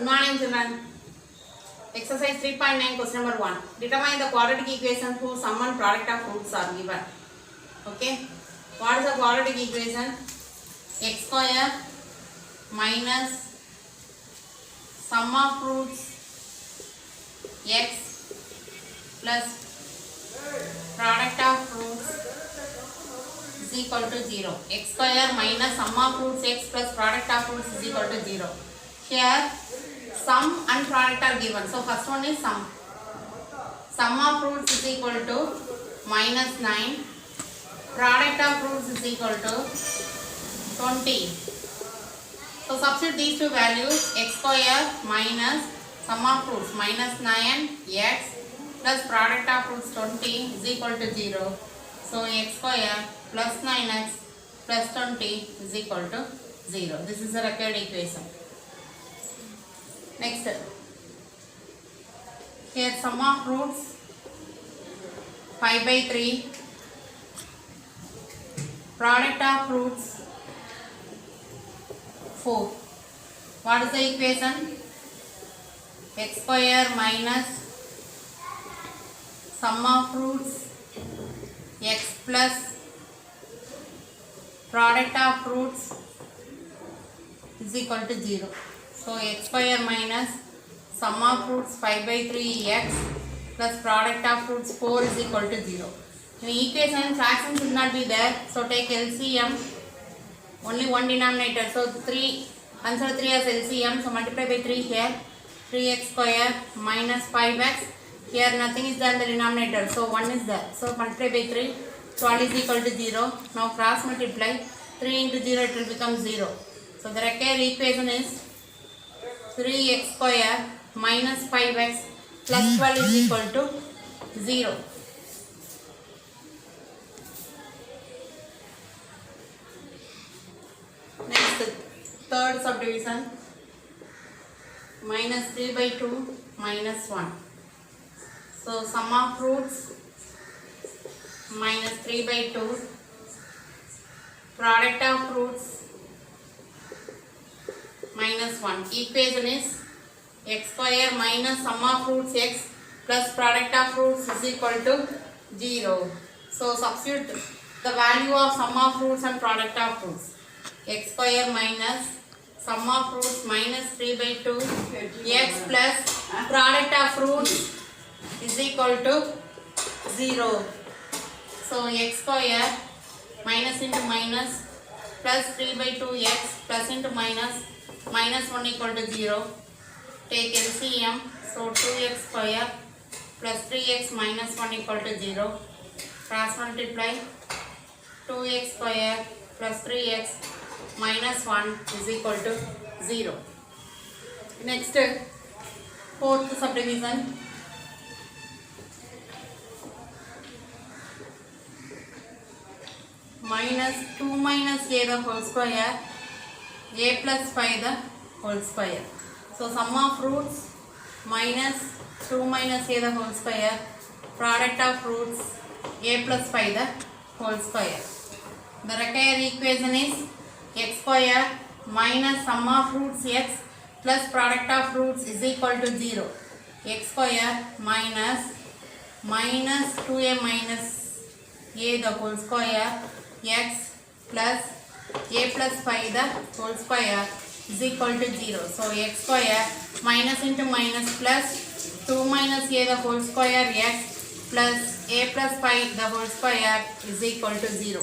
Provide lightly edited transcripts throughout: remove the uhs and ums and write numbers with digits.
Good morning, children. Exercise 3.9, question number 1. Determine the quadratic equation whose sum and product of roots are given. Okay. What is the quadratic equation? X square minus sum of roots x plus product of roots is equal to 0. X square minus sum of roots x plus product of roots is equal to 0. Here sum and product are given. So first one is sum. Sum of roots is equal to minus 9. Product of roots is equal to 20. So substitute these two values, x square minus sum of roots minus 9x plus product of roots 20 is equal to 0. So x square plus 9x plus 20 is equal to 0. This is the required equation. Next, here sum of roots 5 by 3, product of roots 4. What is the equation? X square minus sum of roots x plus product of roots is equal to 0. So x square minus sum of roots 5 by 3 x plus product of roots 4 is equal to 0. In equation, fraction should not be there. So take LCM, only one denominator. So 3, consider 3 as LCM. So multiply by 3 here. 3x square minus 5x. Here nothing is there in the denominator. So 1 is there. So multiply by 3. 12 is equal to 0. Now cross multiply. 3 into 0 it will become 0. So the required equation is 3x square minus 5x plus 12 is equal to 0. Next, third subdivision, minus 3 by 2 minus 1. So sum of roots minus 3 by 2, product of roots minus 1. Equation is x square minus sum of roots x plus product of roots is equal to 0. So substitute the value of sum of roots and product of roots. X square minus sum of roots minus 3 by 2 x plus product of roots is equal to 0. So x square minus into minus plus 3 by 2x plus into minus 1 equal to 0. Take LCM. So 2x square plus 3x minus 1 equal to 0. Cross multiply. 2x square plus 3x minus 1 is equal to 0. Next, fourth subdivision. Minus 2 minus a the whole square, a plus 5 the whole square. So sum of roots minus 2 minus a the whole square, product of roots a plus 5 the whole square. The required equation is x square minus sum of roots x plus product of roots is equal to 0. X square minus 2a minus a the whole square x plus a plus 5 the whole square is equal to 0. So x square minus into minus plus 2 minus a the whole square x plus a plus 5 the whole square is equal to 0.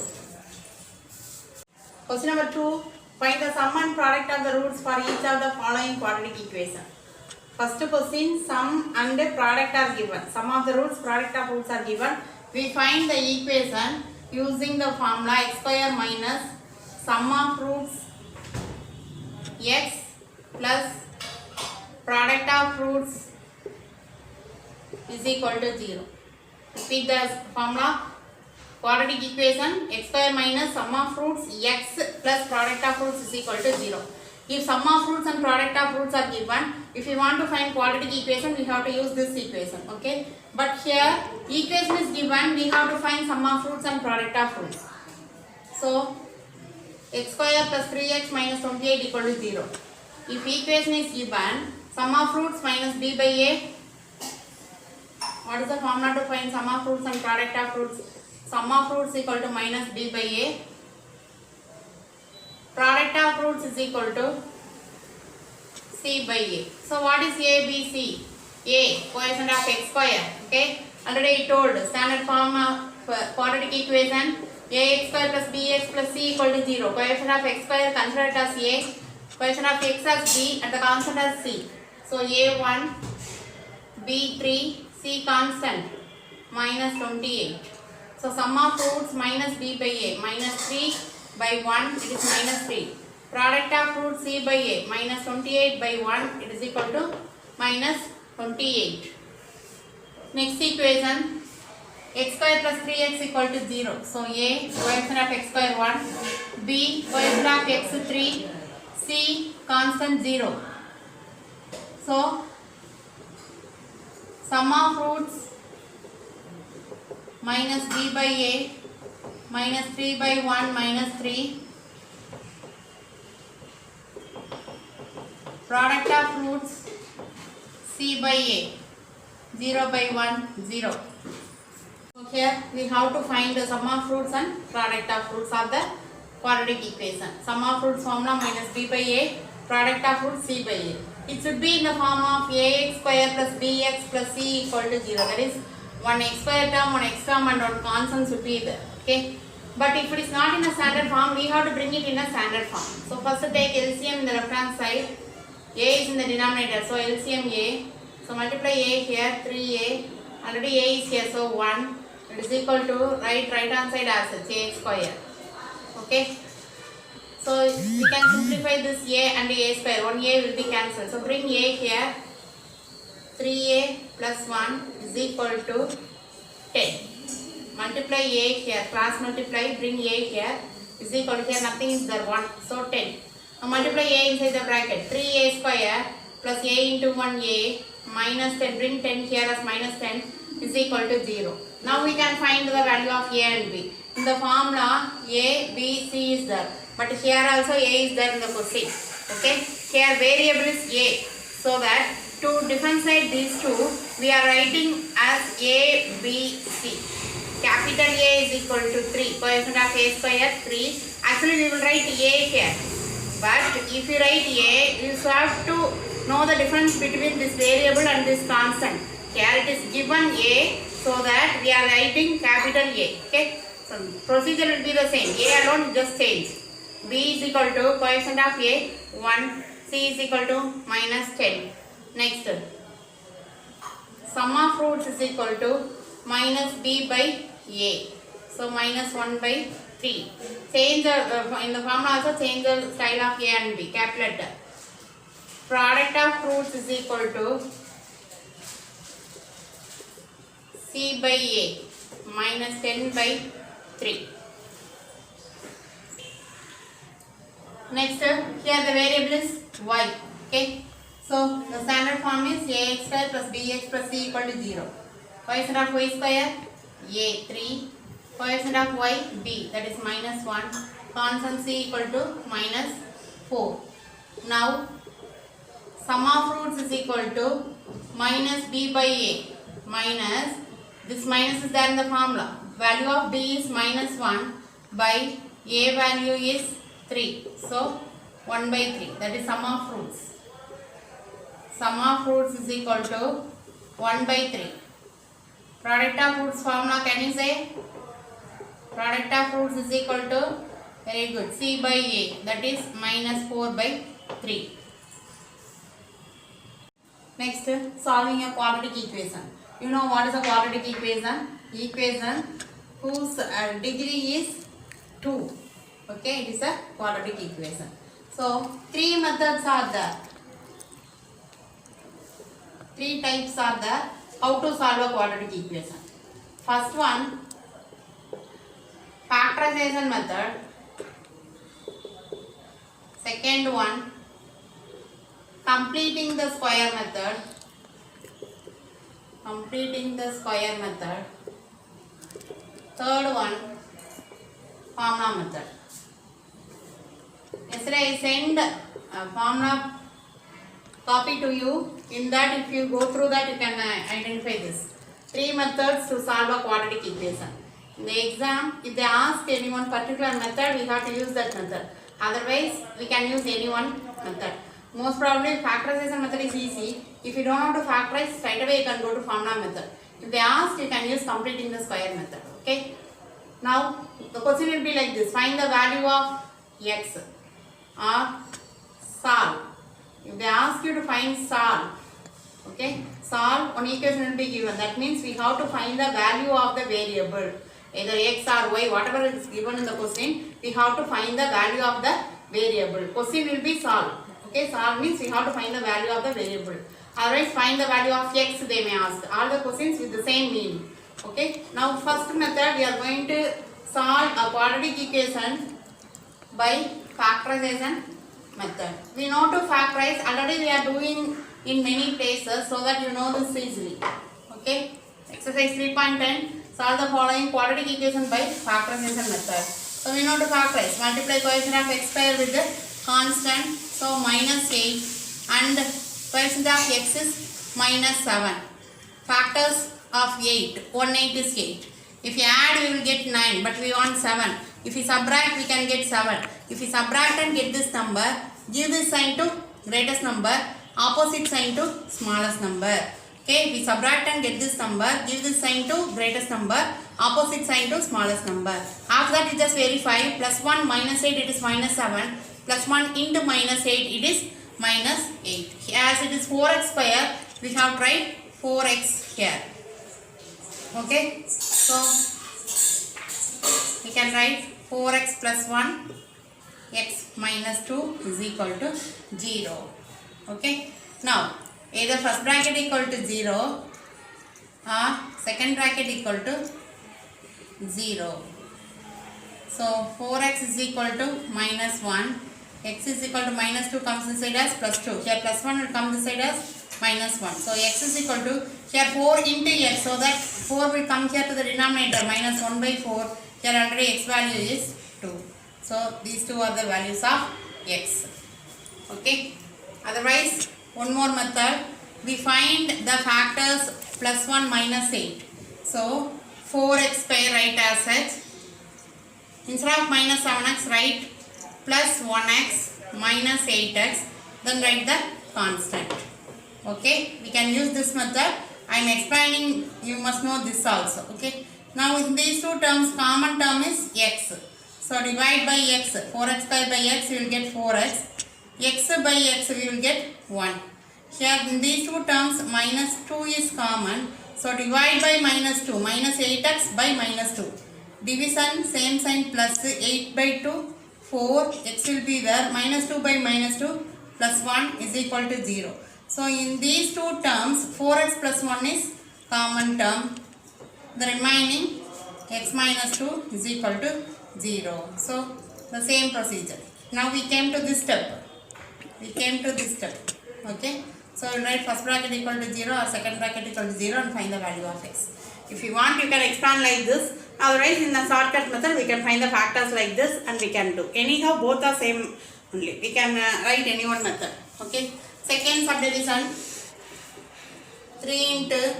Question number 2. Find the sum and product of the roots for each of the following quadratic equation. First question, sum and product are given. Sum of the roots, product of roots are given. We find the equation using the formula x square minus sum of roots x plus product of roots is equal to 0. Repeat the formula. Quadratic equation x square minus sum of roots x plus product of roots is equal to 0. If sum of roots and product of roots are given, if you want to find quadratic equation, we have to use this equation. Okay. But here equation is given, we have to find sum of roots and product of roots. So x square plus 3x minus 28 equal to 0. If equation is given, Sum of fruits minus b by a. What is the formula to find sum of fruits and product of fruits? Sum of fruits equal to minus b by a. Product of fruits is equal to c by a. So what is a, b, c? A, coefficient of x square. Okay. Already I told standard form of quadratic equation. Ax square plus bx plus c equal to 0. Coefficient of x square consider it as a. Coefficient of x as b and the constant as c. So a1, b3, c constant minus 28. So sum of fruits minus b by a minus 3 by 1 it is minus 3. Product of fruits c by a minus 28 by 1 it is equal to minus 28. Next equation x square plus 3x equal to 0. So a coefficient of x square 1, b coefficient of x 3, c constant 0. So sum of fruits minus b by a minus 3 by 1 minus 3. Product of fruits c by a 0 by 1 0. So here we have to find the sum of fruits and product of fruits of the quadratic equation. Sum of fruits formula minus b by a, product of fruits c by a. It should be in the form of ax square plus bx plus c equal to 0. That is one x square term, one x term and one constant should be there. Okay. But if it is not in a standard form, we have to bring it in a standard form. So first take LCM in the left hand side. A is in the denominator. So LCM a. So multiply a here 3a. Already a is here. So 1. It is equal to right hand side as a square. Okay. So we can simplify this a and a square. 1a will be cancelled. So bring a here. 3a plus 1 is equal to 10. Multiply a here. Cross multiply. Bring a here. Is equal to here. Nothing is there. 1. So 10. Now multiply a inside the bracket. 3a square plus a into 1a minus 10. Bring 10 here as minus 10 is equal to 0. Now we can find the value of a and b. In the formula a, b, c is there. But here also a is there in the question. Okay. Here variable is a. So that to differentiate these two, we are writing as a, b, c. Capital A is equal to 3. Coefficient of a square 3. Actually we will write a here. But if you write a, you have to know the difference between this variable and this constant. Here it is given a, so that we are writing capital A. Okay. So procedure will be the same. A alone just change. B is equal to coefficient of a 1. C is equal to minus 10. Next. Sum of fruits is equal to minus b by a. So minus 1 by 3. Change the in the formula also change the style of a and b. Capital letter. Product of fruits is equal to c by a minus 10 by 3. Next, here the variable is y. Okay. So the standard form is ax square plus bx plus c equal to 0. Coefficient of y square a 3. Coefficient of y b, that is minus 1. Constant c equal to minus 4. Now sum of fruits is equal to minus b by a minus, this minus is there in the formula. Value of b is minus 1 by a value is 3. So 1 by 3, that is sum of fruits. Sum of fruits is equal to 1 by 3. Product of fruits formula, can you say? Product of fruits is equal to, very good, c by a, that is minus 4 by 3. Next, solving a quadratic equation. You know what is a quadratic equation? Equation whose degree is 2. Okay, it is a quadratic equation. So, 3 methods are there. 3 types are there. How to solve a quadratic equation? First one, factorization method. Second one, completing the square method. Completing the square method. Third one, formula method. Yesterday I sent formula copy to you. In that, if you go through that, you can identify this. 3 methods to solve a quadratic equation. In the exam, if they ask any one particular method, we have to use that method. Otherwise, we can use any one method. Most probably, factorization method is easy. If you don't know how to factorize, straight away you can go to formula method. If they ask, you can use completing the square method. Okay. Now, the question will be like this. Find the value of x or solve. If they ask you to find solve, okay, solve, one equation will be given. That means we have to find the value of the variable. Either x or y, whatever is given in the question, we have to find the value of the variable. Question will be solve. Okay, solve means we have to find the value of the variable. Otherwise, find the value of x, they may ask. All the questions with the same meaning. Okay, now first method, we are going to solve a quadratic equation by factorization method. We know to factorize, already we are doing in many places, so that you know this easily. Okay, exercise 3.10, solve the following quadratic equation by factorization method. So we know to factorize, multiply coefficient of x square with the constant, so minus 8, and coefficient of x is minus 7. Factors of 8, 1 8 is 8. If you add, we will get 9, but we want 7. If we subtract, we can get 7. If we subtract and get this number, give this sign to greatest number, opposite sign to smallest number. Okay, we subtract and get this number, give this sign to greatest number, opposite sign to smallest number. After that, you just verify. Plus 1 minus 8, it is minus 7. Plus 1 into minus 8, it is minus 8. As it is 4x square, we have tried 4x here. Okay, so we can write 4x plus 1, x minus 2 is equal to 0. Okay, now either first bracket equal to 0 or second bracket equal to 0. So 4x is equal to minus 1, x is equal to minus 2 comes inside as plus 2. Here plus 1 will come this side as minus 1. So x is equal to, here 4 into x, so that 4 will come here to the denominator, minus 1 by 4. Here already x value is 2. So these two are the values of x. Okay. Otherwise, one more method, we find the factors plus 1 minus 8. So 4x square write as such. Instead of minus 7x, write plus 1x minus 8x, then write the constant. Okay, we can use this method. I am explaining, you must know this also. Okay, now in these two terms, common term is x. So divide by x, 4x square by x, you will get 4x. X by x, we will get 1. Here in these two terms, minus 2 is common. So divide by minus 2, minus 8x by minus 2. Division, same sign, plus 8 by 2, 4, x will be there, minus 2 by minus 2, plus 1 is equal to 0. So in these two terms, 4x plus 1 is common term. The remaining x minus 2 is equal to 0. So the same procedure. Now we came to this step. Okay. So we'll write first bracket equal to 0 or second bracket equal to 0 and find the value of x. If you want, you can expand like this. Otherwise, in the shortcut method, we can find the factors like this and we can do. Anyhow, both are same only. We can write any one method. Okay. Second subdivision, 3 into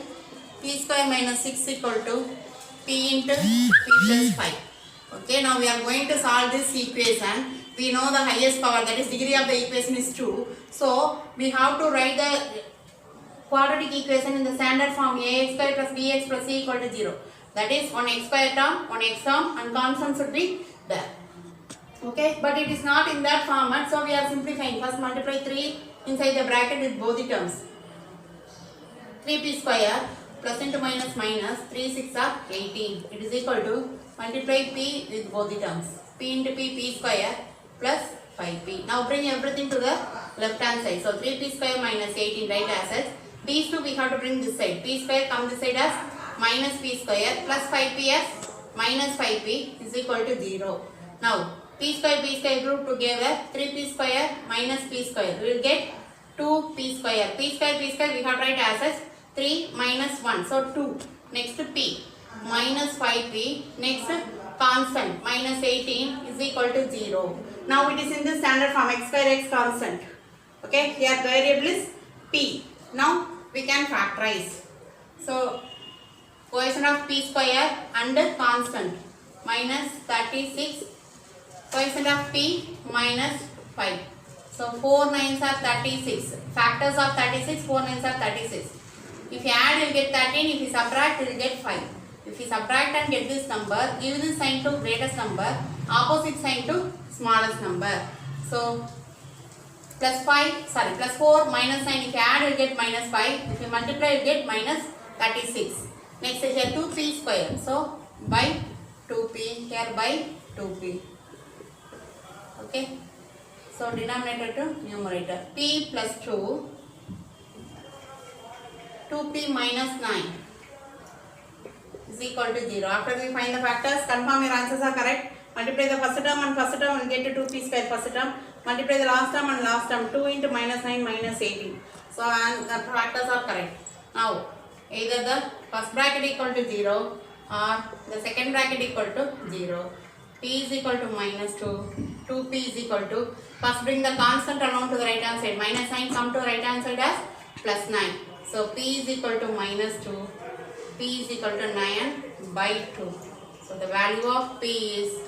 p square minus 6 equal to p into p plus 5. Okay, now we are going to solve this equation. We know the highest power, that is degree of the equation is 2. So, we have to write the quadratic equation in the standard form, ax square plus bx plus c equal to 0. That is, one x square term, one x term, and constant should be there. Okay, but it is not in that format, so we are simplifying. First multiply 3 inside the bracket with both the terms. 3p square plus into minus minus, 3 6 are 18. It is equal to multiply p with both the terms. P into p square plus 5p. Now bring everything to the left hand side. So 3p square minus 18 right as such. These two we have to bring this side. P square come this side as minus p square plus 5p as minus 5p is equal to 0. Now p square group together, 3p square minus p square. We will get 2p square. P square we have to write as such 3 minus 1. So 2. Next p minus 5p. Next constant minus 18 is equal to 0. Now it is in the standard form x square x constant. Okay, here variable is p. Now we can factorize. So coefficient of p square and constant minus 36, coefficient of p minus 5. So 4 9s are 36. Factors of 36, 4 9s are 36. If you add, you will get 13. If you subtract, you will get 5. If you subtract and get this number, give this sign to greatest number, opposite sign to smallest number. So plus 4 minus 9. If you add, you will get minus 5. If you multiply, you will get minus 36. Next is here 2p square. So by 2p, here by 2p. Okay. So denominator to numerator. P plus 2. 2p minus 9 is equal to 0. After we find the factors, confirm your answers are correct. Multiply the first term and first term and get to 2p square first term. Multiply the last term and last term. 2 into minus 9 minus 18. So and the factors are correct. Now either the first bracket equal to 0 or the second bracket equal to 0. P is equal to minus 2. 2p is equal to, first bring the constant amount to the right hand side. Minus 9 come to the right hand side as plus 9. So p is equal to minus 2. P is equal to 9 by 2. So the value of p is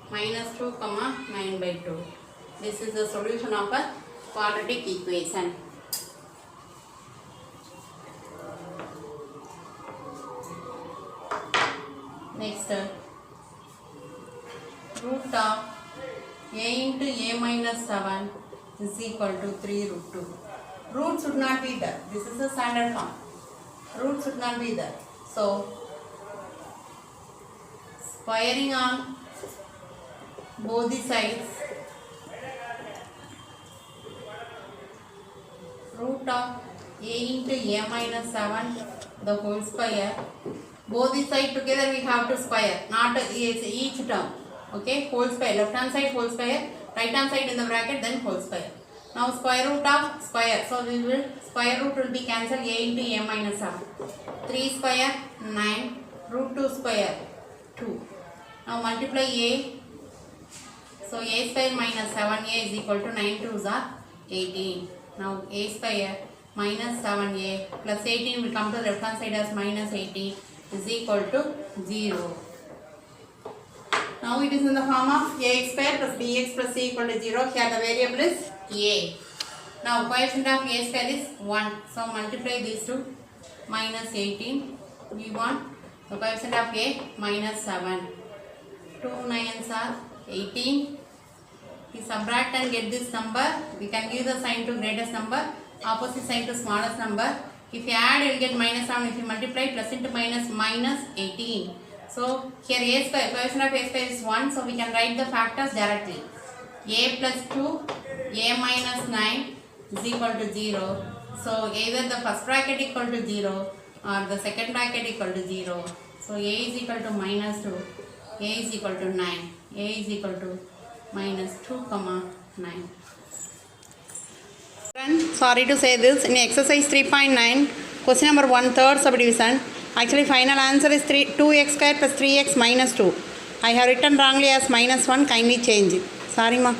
minus 2 comma 9 by 2. This is the solution of a quadratic equation. Next, root of a into a minus 7 is equal to 3 root 2. Root should not be there. This is the standard form. Root should not be there. So, squaring on both the sides, root of a into a minus 7 the whole square. Both the side together we have to square, not each term. Okay, whole square, left hand side whole square, right hand side in the bracket, then whole square. Now square root of square, so we will, square root will be cancelled, a into a minus 7. 3 square 9, root 2 square 2. Now multiply a, so a square minus 7a is equal to 9 2s are 18. Now a square minus 7a plus 18 will come to the left hand side as minus 18 is equal to 0. Now it is in the form of ax square plus bx plus c equal to 0. Here the variable is a. Now coefficient of a square is 1. So multiply these two. Minus 18. We want the coefficient of a minus 7. 2 9s are 18. We subtract and get this number. We can give the sign to greatest number, opposite sign to smallest number. If you add, you will get minus 7. If you multiply, plus into minus, minus 18. So here a square, coefficient of a square is 1. So we can write the factors directly. A plus 2, a minus 9 is equal to 0. So either the first bracket equal to 0 or the second bracket equal to 0. So a is equal to minus 2, a is equal to 9, a is equal to minus 2 comma 9. Sorry to say this, in exercise 3.9, question number 1/3 subdivision, actually final answer is 2x square plus 3x minus 2. I have written wrongly as minus 1, kindly change it. Sorry ma.